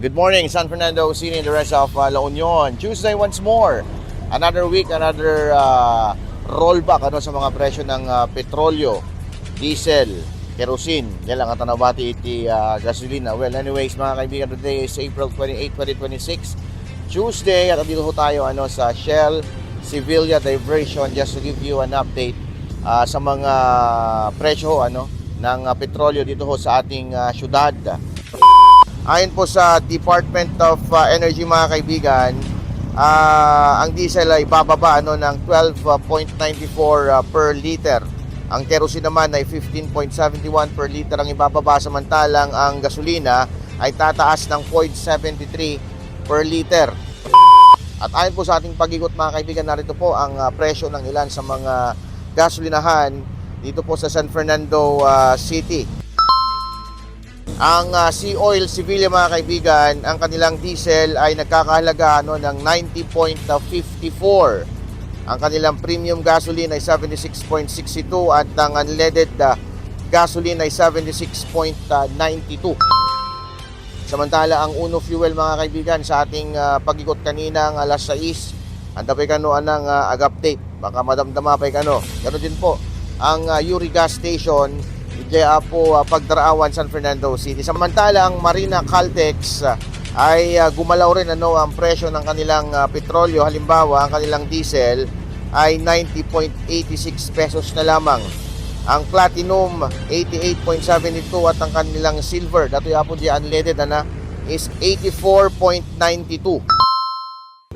Good morning, San Fernando City and the rest of La Union. Tuesday once more. Another week, another rollback sa mga presyo ng petrolyo, diesel, kerosene. Yan lang ang tanawati iti gasolina. Well, anyways mga kaibigan, today is April 28, 2026. Tuesday at dito tayo sa Shell Sevilla Diversion just to give you an update sa mga presyo ng petrolyo dito sa ating syudad. Ayon po sa Department of Energy mga kaibigan, ang diesel ay bababa ng 12.94 per liter. Ang kerosene naman ay 15.71 per liter ang ibababa, samantalang ang gasolina ay tataas ng 0.73 per liter. At ayon po sa ating pag-ikot mga kaibigan, narito po ang presyo ng ilan sa mga gasolinahan dito po sa San Fernando City. Ang Sea Oil Sevilla mga kaibigan, ang kanilang diesel ay nagkakahalaga ng 90.54. Ang kanilang premium gasoline ay 76.62 at ang unleaded gasoline ay 76.92. Samantala ang Uno Fuel mga kaibigan, sa ating pag-ikot kanina ng alas 6, anda pa ng update, baka madamdama pa Ganoon din po ang Uri Gas Station kaya po Pagdaraawan, San Fernando City. Samantala ang Marina Caltex ay gumalaw rin ang presyo ng kanilang petrolyo. Halimbawa, ang kanilang diesel ay 90.86 pesos na lamang. Ang Platinum 88.72 at ang kanilang silver, dato po di unleaded is 84.92.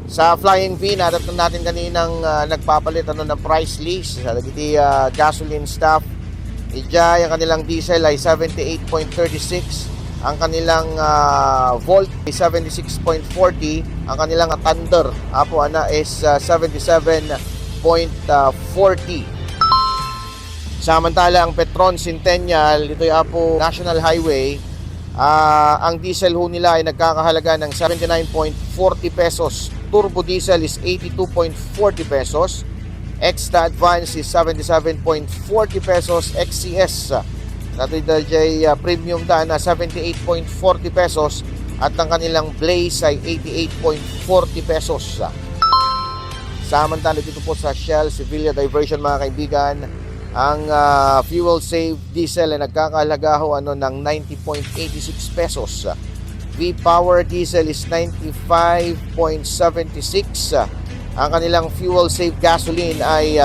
Sa Flying V, natatand natin kaninang nagpapalit ng price list sa gasoline staff. Ija, ang kanilang diesel ay 78.36, ang kanilang Volt ay 76.40, ang kanilang Thunder is 77.40. Samantala ang Petron Centennial, ito ay National Highway, ang diesel nila ay nagkakahalaga ng 79.40 pesos. Turbo diesel is 82.40 pesos. Extra Advance is 77.40 pesos. XCS premium na 78.40 pesos at ang kanilang Blaze ay 88.40 pesos. Samantala dito po sa Shell Sevilla Diversion mga kaibigan, ang fuel save diesel ay nagkakahalaga ng 90.86 pesos. V-Power diesel is 95.76. Ang kanilang fuel save gasoline ay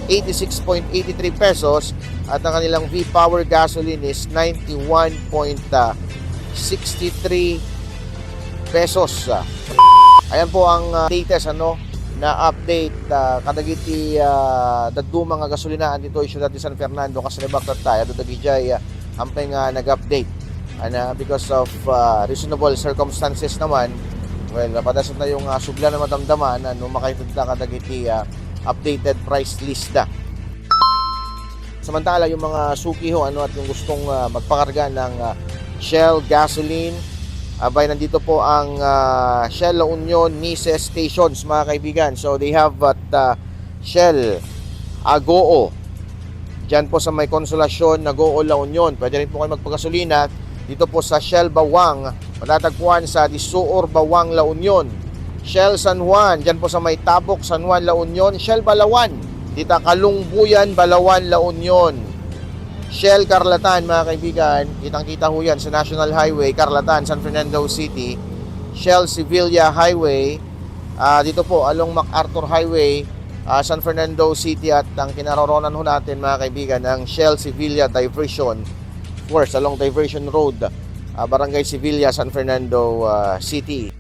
86.83 pesos at ang kanilang V-Power gasoline is 91.63 pesos. Ayan po ang latest na update kadagiti dadumang nga gasolinaan dito sa syudad ni San Fernando kasi nabaktat tayo dagijay ampay nga nag-update because of reasonable circumstances naman. Well, napadasot na yung sugla na matamdaman makaipunta kadagiti updated price list na. Samantala yung mga suki at yung gustong magpakarga ng Shell gasoline, nandito po ang Shell La Union Mises stations mga kaibigan. So they have at Shell Agoo, dyan po sa may Konsolasyon, Agoo La Union. Pwede rin po kayo magpagasolina dito po sa Shell Bawang, matatagpuan sa Disuor, Bawang, La Union. Shell San Juan, dyan po sa may Tabok, San Juan, La Union. Shell Balawan, dito Kalungbuyan, Balawan, La Union. Shell Carlatan mga kaibigan, kitang-kita ho yan sa National Highway, Carlatan, San Fernando City. Shell Sevilla Highway, dito po along MacArthur Highway, San Fernando City. At ang kinaroroonan ho natin mga kaibigan, ang Shell Sevilla Diversion, of course along Diversion Road, Barangay Sevilla, San Fernando City.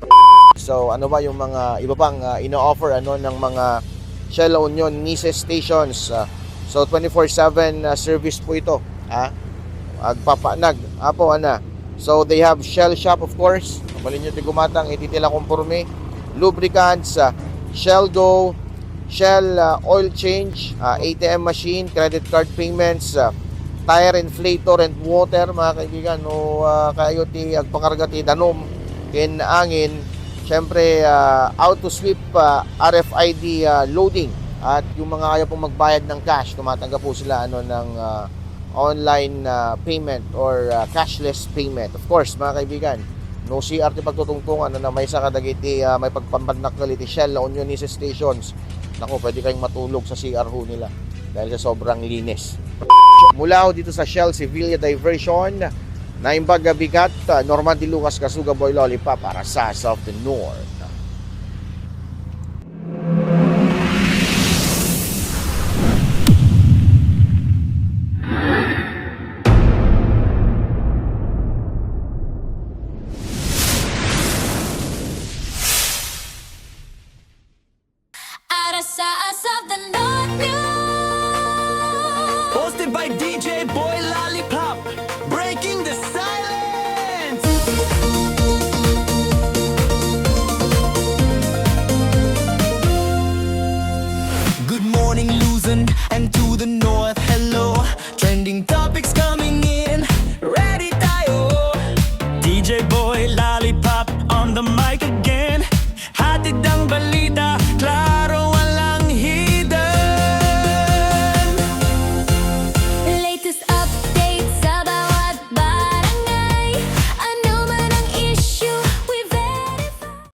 So ano ba yung mga iba pang ino-offer ng mga Shell La Union Mises stations? So 24/7 service po ito. Agpapanag So they have Shell Shop, of course. Kabalin nyo tigumatang ititila konporme, lubricants, Shell Go, Shell oil change, ATM machine, credit card payments, tire inflator and water mga kaibigan. Kayo ti agpakarga ti danom kin angin, syempre auto sweep, RFID loading, at yung mga ayaw pong magbayad ng cash, tumatanggap po sila ng online payment or cashless payment. Of course mga kaibigan, no CR ti pagtutungtungan na may sa kadagiti may pagpambanakal iti Shell La Union Nice stations. Nako, pwede kayong matulog sa CR ho nila dahil sa sobrang linis. Mula ho dito sa Shell Sevilla Diversion, Naimbag Bigat, Normandy Lucas, Kasuga Boy Lollipop para sa South and North.